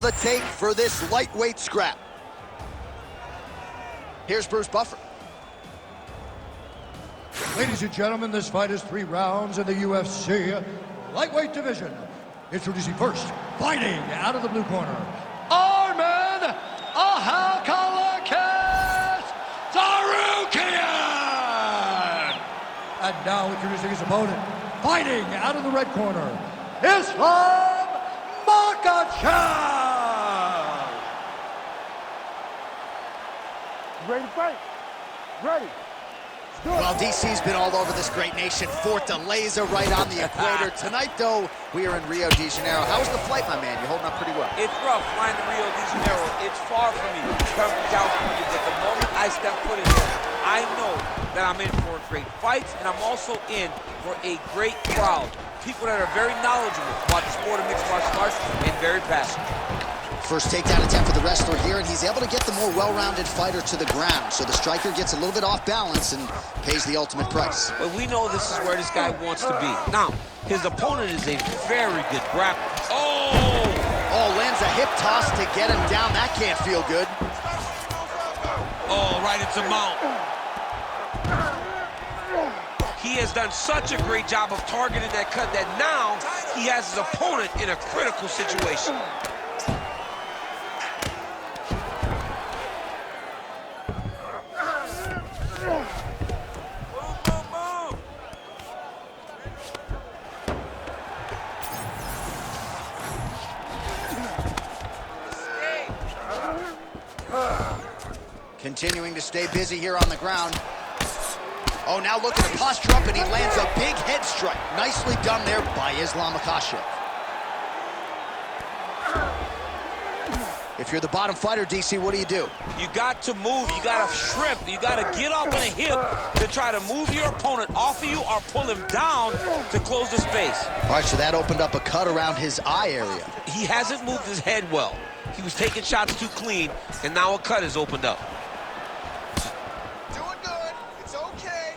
The tape for this lightweight scrap. Here's Bruce Buffer. Ladies and gentlemen, this fight is 3 rounds in the UFC lightweight division. Introducing first, fighting out of the blue corner, Arslan Sarukian! And now introducing his opponent, fighting out of the red corner, Isllam Ma카체프! Ready to fight? Ready. Well, DC's been all over this great nation. Fortaleza right on the equator. Tonight, though, we are in Rio de Janeiro. How was the flight, my man? You're holding up pretty well. It's rough flying to Rio de Janeiro. It's far from me. Come from California, but the moment I step foot in there, I know that I'm in for great fights, and I'm also in for a great crowd. People that are very knowledgeable about the sport of mixed martial arts and very passionate. First takedown attempt for the wrestler here, and he's able to get the more well-rounded fighter to the ground. So the striker gets a little bit off balance and pays the ultimate price. But we know this is where this guy wants to be. Now, his opponent is a very good grappler. Oh, lands a hip toss to get him down. That can't feel good. Oh, right into mount. He has done such a great job of targeting that cut that now he has his opponent in a critical situation. Continuing to stay busy here on the ground. Oh, now looking to posture up, and he lands a big head strike. Nicely done there by Isllam Ma카체프. If you're the bottom fighter, DC, what do? You got to move, you got to shrimp, you got to get up on a hip to try to move your opponent off of you or pull him down to close the space. All right, so that opened up a cut around his eye area. He hasn't moved his head well. He was taking shots too clean, and now a cut has opened up. Doing good. It's okay.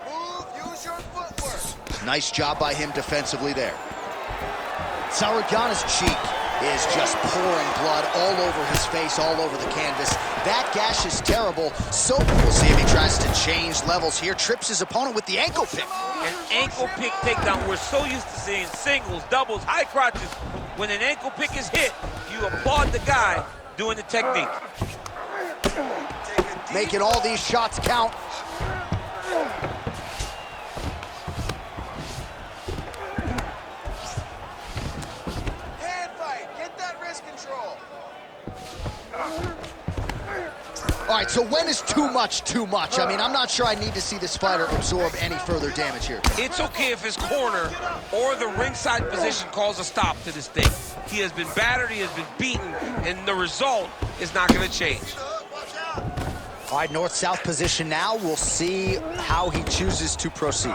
Move, use your footwork. Nice job by him defensively there. Sarukian's cheek is just pouring blood all over his face, all over the canvas. That gash is terrible. So we'll see if he tries to change levels here. Trips his opponent with the ankle pick. An ankle pick takedown. We're so used to seeing singles, doubles, high crotches. When an ankle pick is hit, you applaud the guy doing the technique. Making all these shots count. Hand fight. Get that wrist control. All right, so when is too much too much? I mean, I'm not sure I need to see this fighter absorb any further damage here. It's okay if his corner or the ringside position calls a stop to this thing. He has been battered, he has been beaten, and the result is not going to change. All right, north-south position now. We'll see how he chooses to proceed.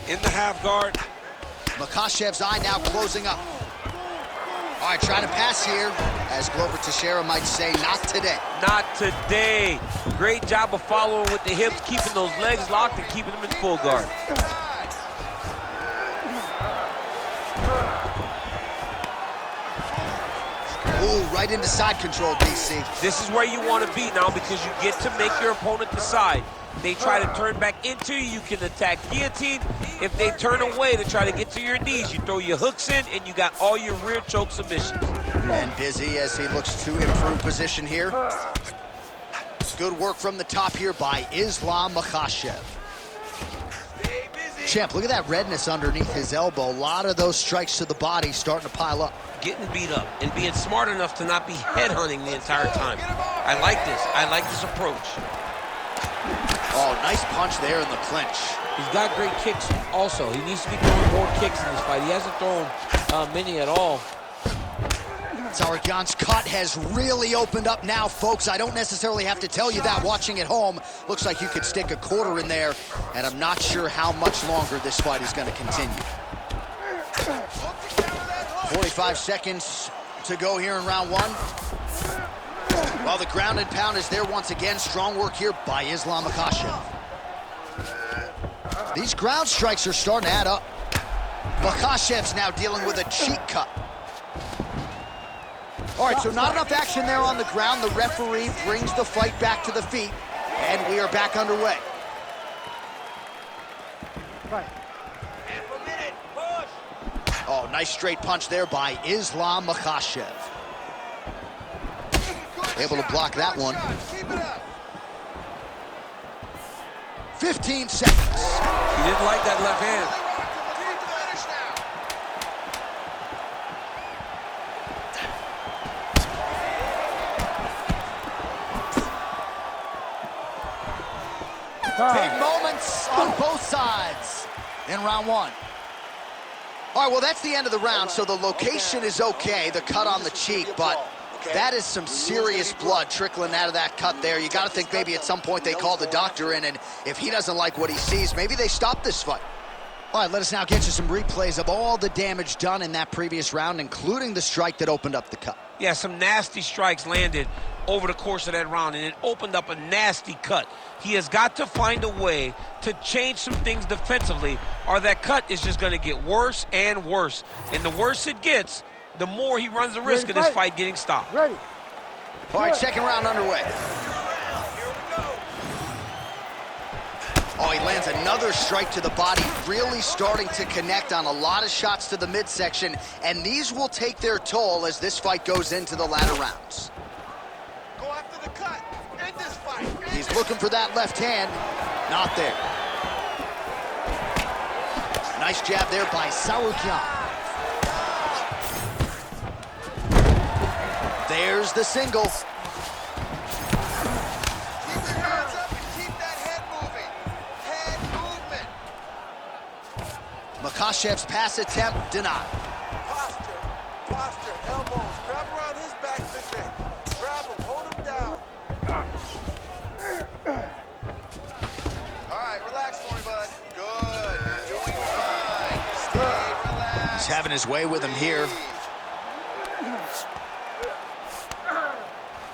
In the half guard. Makachev's eye now closing up. All right, trying to pass here. As Glover Teixeira might say, not today. Not today. Great job of following with the hips, keeping those legs locked and keeping them in full guard. Ooh, right into side control, DC. This is where you want to be now because you get to make your opponent decide. They try to turn back into you, you can attack guillotine. If they turn away to try to get to your knees, you throw your hooks in and you got all your rear choke submissions. And busy as he looks to improve position here. Good work from the top here by Isllam Ma카체프. Champ, look at that redness underneath his elbow. A lot of those strikes to the body starting to pile up. Getting beat up and being smart enough to not be headhunting the entire time. I like this. I like this approach. Oh, nice punch there in the clinch. He's got great kicks also. He needs to be throwing more kicks in this fight. He hasn't thrown many at all. Sarukian's cut has really opened up now, folks. I don't necessarily have to tell you that watching at home. Looks like you could stick a quarter in there, and I'm not sure how much longer this fight is going to continue. 45 seconds to go here in round one. Well, the ground and pound is there once again. Strong work here by Isllam Ma카체프. These ground strikes are starting to add up. Makachev's now dealing with a cheek cut. All right, so not enough action there on the ground. The referee brings the fight back to the feet, and we are back underway. Right. Oh, nice straight punch there by Isllam Ma카체프. Able to block that one. 15 seconds. He didn't like that left hand. Big moments on both sides in round one. All right, well, that's the end of the round, so the location is okay, the cut on the cheek, but that is some serious blood trickling out of that cut there. You got to think maybe at some point they call the doctor in, and if he doesn't like what he sees, maybe they stop this fight. All right, let us now get you some replays of all the damage done in that previous round, including the strike that opened up the cut. Yeah, some nasty strikes landed over the course of that round, and it opened up a nasty cut. He has got to find a way to change some things defensively, or that cut is just going to get worse and worse. And the worse it gets, the more he runs the risk of this fight getting stopped. Ready. All right, second round underway. Oh, he lands another strike to the body, really starting to connect on a lot of shots to the midsection, and these will take their toll as this fight goes into the latter rounds. Go after the cut. End this fight. He's looking for that left hand. Not there. Nice jab there by Sarukian. There's the single. Keep your hands up and keep that head moving. Head movement. Makachev's pass attempt denied. Posture, elbows. Grab around his back, Victor. Grab him, hold him down. All right, relax for me, bud. Good, you're doing fine. Stay relaxed. He's having his way with him here.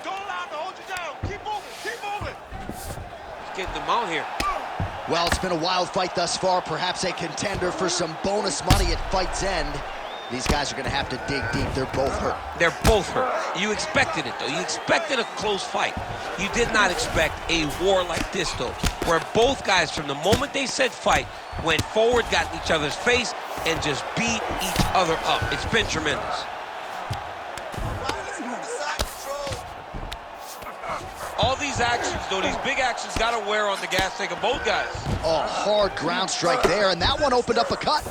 Don't allow him to hold you down. Keep moving, keep moving. He's getting them out here. Well, it's been a wild fight thus far, perhaps a contender for some bonus money at fight's end. These guys are going to have to dig deep. They're both hurt. They're both hurt. You expected it, though. You expected a close fight. You did not expect a war like this, though, where both guys, from the moment they said fight, went forward, got in each other's face, and just beat each other up. It's been tremendous. All these actions, though, these big actions, got to wear on the gas tank of both guys. Oh, hard ground strike there, and that one opened up a cut.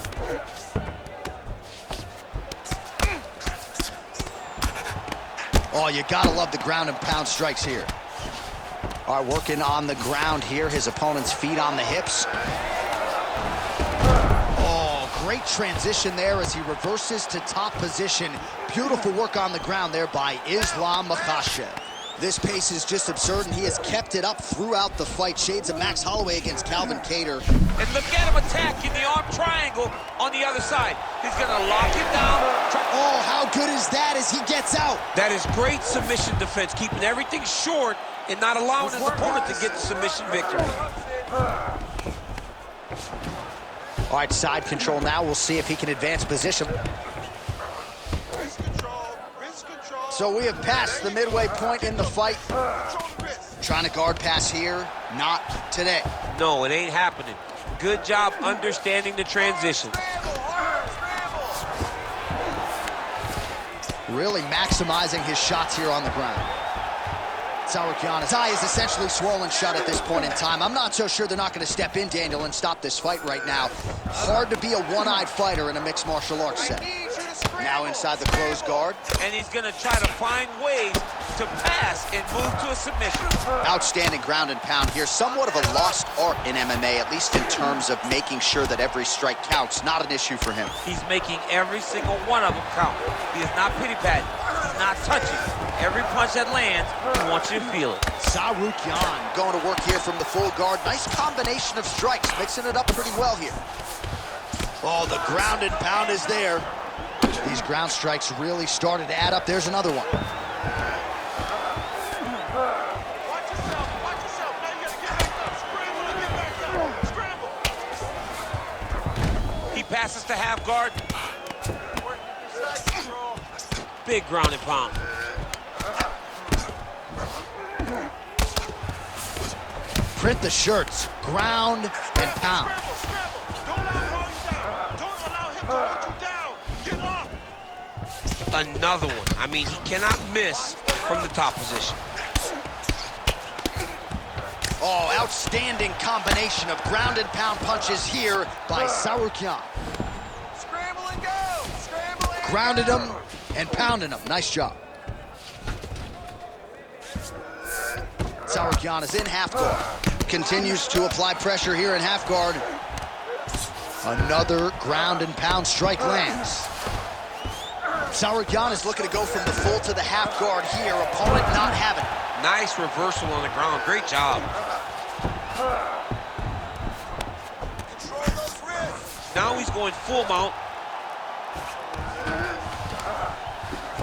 Oh, you gotta love the ground and pound strikes here. All right, working on the ground here. His opponent's feet on the hips. Oh, great transition there as he reverses to top position. Beautiful work on the ground there by Isllam Ma카체프. This pace is just absurd, and he has kept it up throughout the fight. Shades of Max Holloway against Calvin Kattar. And look at him attacking the arm triangle on the other side. He's going to lock it down. Oh, how good is that as he gets out? That is great submission defense, keeping everything short and not allowing his opponent to get the submission victory. All right, side control now. We'll see if he can advance position. Wrist control, wrist control. So we have passed the midway point in the fight. Control the wrist. Trying to guard pass here, not today. No, it ain't happening. Good job understanding the transition. Scramble, hard scramble. Really maximizing his shots here on the ground. Sarukian, his eye is essentially swollen shut at this point in time. I'm not so sure they're not going to step in, Daniel, and stop this fight right now. Hard to be a one-eyed fighter in a mixed martial arts I setting. need you to scramble. Now inside the closed guard. And he's going to try to find ways to pass and move to a submission. Outstanding ground and pound here. Somewhat of a lost art in MMA, at least in terms of making sure that every strike counts. Not an issue for him. He's making every single one of them count. He is not pity-patting. He's not touching. Every punch that lands, he wants you to feel it. Sarukian going to work here from the full guard. Nice combination of strikes, mixing it up pretty well here. Oh, the ground and pound is there. These ground strikes really started to add up. There's another one. passes to half guard. Big ground and pound. Print the shirts, ground and pound. Another one. I mean, he cannot miss from the top position. Oh, outstanding combination of ground and pound punches here by Sarukian. Scramble and go! Scramble and Grounded go! him and pounding him. Nice job. Sarukian is in half guard. Continues to apply pressure here in half guard. Another ground and pound strike lands. Sarukian is looking to go from the full to the half guard here. Opponent not having it. Nice reversal on the ground. Great job. Control those wrists! Now he's going full mount.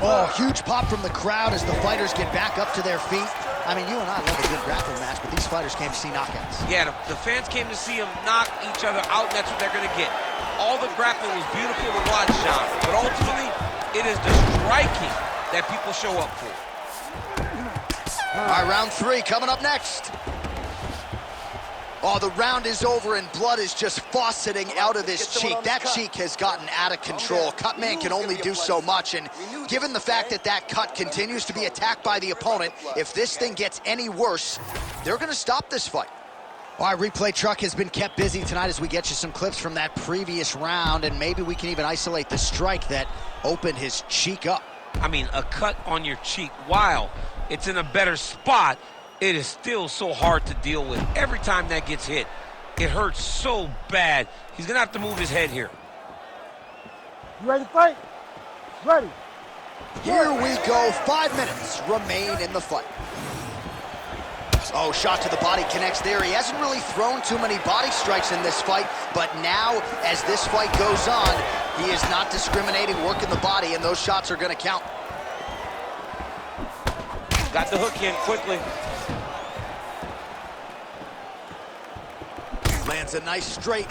Oh, huge pop from the crowd as the fighters get back up to their feet. I mean, you and I love a good grappling match, but these fighters came to see knockouts. Yeah, the fans came to see them knock each other out, and that's what they're going to get. All the grappling was beautiful to watch, John, but ultimately, it is the striking that people show up for. All right, round 3 coming up next. Oh, the round is over and blood is just fauceting out of his cheek. That cheek has gotten out of control. Cutman can only do so much, and given the fact that that cut continues to be attacked by the opponent, if this thing gets any worse, they're going to stop this fight. All right, replay truck has been kept busy tonight as we get you some clips from that previous round, and maybe we can even isolate the strike that opened his cheek up. I mean, a cut on your cheek, while it's in a better spot, it is still so hard to deal with. Every time that gets hit, it hurts so bad. He's gonna have to move his head here. You ready to fight? Ready. Here we go, 5 minutes remain in the fight. Oh, shot to the body connects there. He hasn't really thrown too many body strikes in this fight, but now, as this fight goes on, he is not discriminating, working the body, and those shots are gonna count. Got the hook in quickly. Lands a nice straight.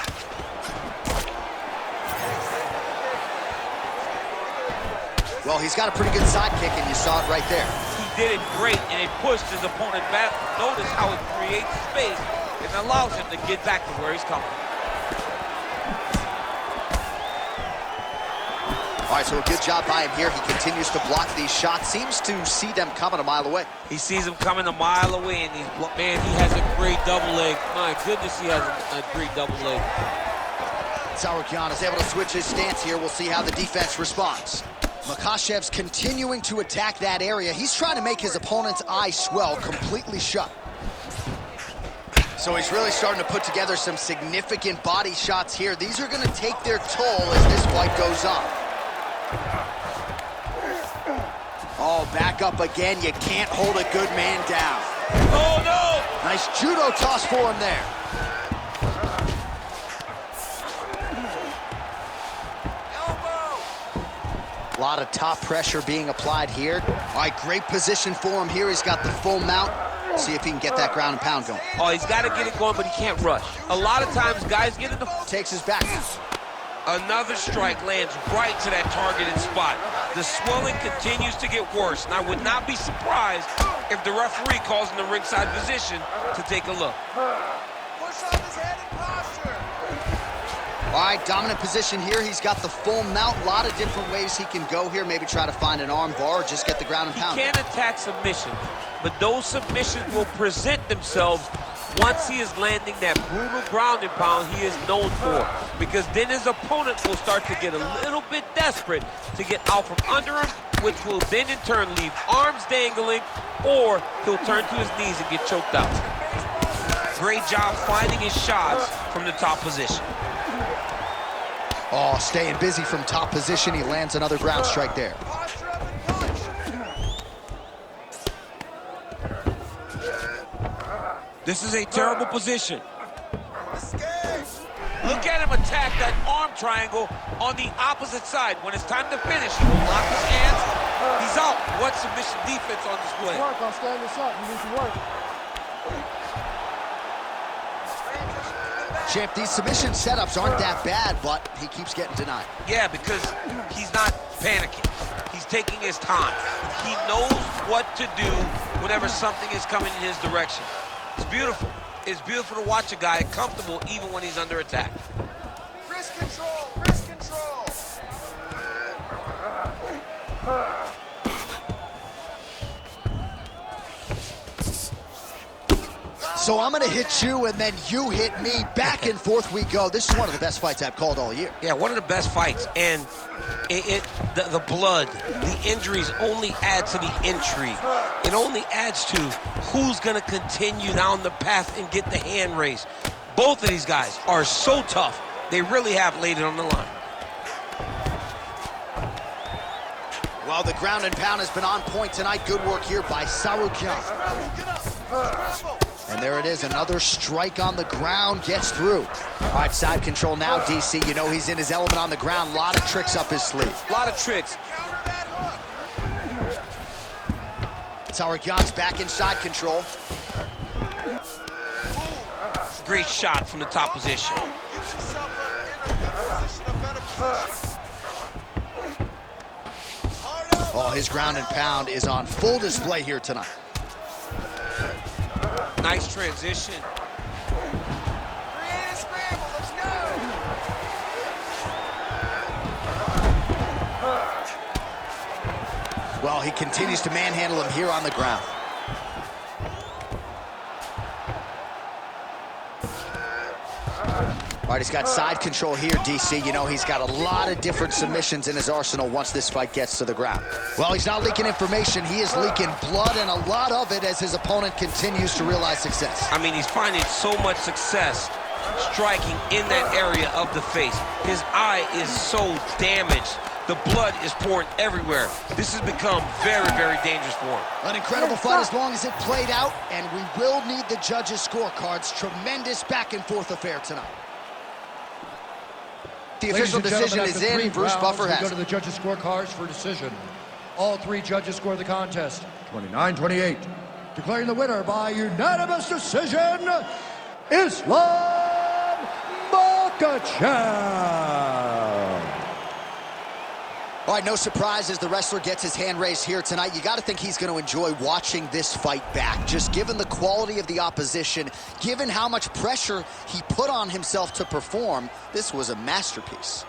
Well, he's got a pretty good sidekick, and you saw it right there. He did it great, and it pushed his opponent back. Notice how it creates space and allows him to get back to where he's coming. All right, so a good job by him here. He continues to block these shots. Seems to see them coming a mile away. He sees him coming a mile away, and man, he has a great double leg. My goodness, he has a great double leg. Sarukian is able to switch his stance here. We'll see how the defense responds. Makashev's continuing to attack that area. He's trying to make his opponent's eye swell completely shut. So he's really starting to put together some significant body shots here. These are going to take their toll as this fight goes on. Oh, back up again. You can't hold a good man down. Oh, no! Nice judo toss for him there. A lot of top pressure being applied here. All right, great position for him here. He's got the full mount. See if he can get that ground and pound going. Oh, he's got to get it going, but he can't rush. A lot of times, guys get in the... Takes his back. Another strike lands right to that targeted spot. The swelling continues to get worse, and I would not be surprised if the referee calls in the ringside position to take a look. Push on his head and posture! All right, dominant position here. He's got the full mount. A lot of different ways he can go here. Maybe try to find an arm bar or just get the ground and pound. He can attack submission, but those submissions will present themselves once he is landing that brutal ground and pound he is known for, because then his opponent will start to get a little bit desperate to get out from under him, which will then in turn leave arms dangling, or he'll turn to his knees and get choked out. Great job finding his shots from the top position. Oh, staying busy from top position. He lands another ground strike there. Posture up and punch! This is a terrible position. Escape! Look at him attack that arm triangle on the opposite side. When it's time to finish, he will lock his hands. He's out. What submission defense on display. Work on standing this up. You need to work. Champ, these submission setups aren't that bad, but he keeps getting denied. Yeah, because he's not panicking. He's taking his time. He knows what to do whenever something is coming in his direction. It's beautiful. It's beautiful to watch a guy comfortable even when he's under attack. Wrist control, wrist control. So I'm going to hit you, and then you hit me. Back and forth we go. This is one of the best fights I've called all year. Yeah, one of the best fights. And the blood, the injuries only add to the intrigue. It only adds to who's going to continue down the path and get the hand raised. Both of these guys are so tough. They really have laid it on the line. Well, the ground and pound has been on point tonight. Good work here by Sarukian. And there it is, another strike on the ground, gets through. All right, side control now, DC. You know he's in his element on the ground. A lot of tricks up his sleeve. A lot of tricks. Sarukian's back in side control. Great shot from the top position. Oh, his ground and pound is on full display here tonight. Nice transition. Create a scramble, let's go. Well, he continues to manhandle him here on the ground. All right, he's got side control here, DC. You know, he's got a lot of different submissions in his arsenal once this fight gets to the ground. Well, he's not leaking information. He is leaking blood, and a lot of it as his opponent continues to realize success. I mean, he's finding so much success striking in that area of the face. His eye is so damaged. The blood is pouring everywhere. This has become very, very dangerous for him. An incredible fight as long as it played out, and we will need the judges' scorecards. Tremendous back-and-forth affair tonight. The official decision is in. Bruce Buffer has it. Go to the judges' scorecards for decision. All three judges score the contest 29-28. Declaring the winner by unanimous decision, Islam Ma카체프. All right, no surprise as the wrestler gets his hand raised here tonight. You got to think he's going to enjoy watching this fight back. Just given the quality of the opposition, given how much pressure he put on himself to perform, this was a masterpiece.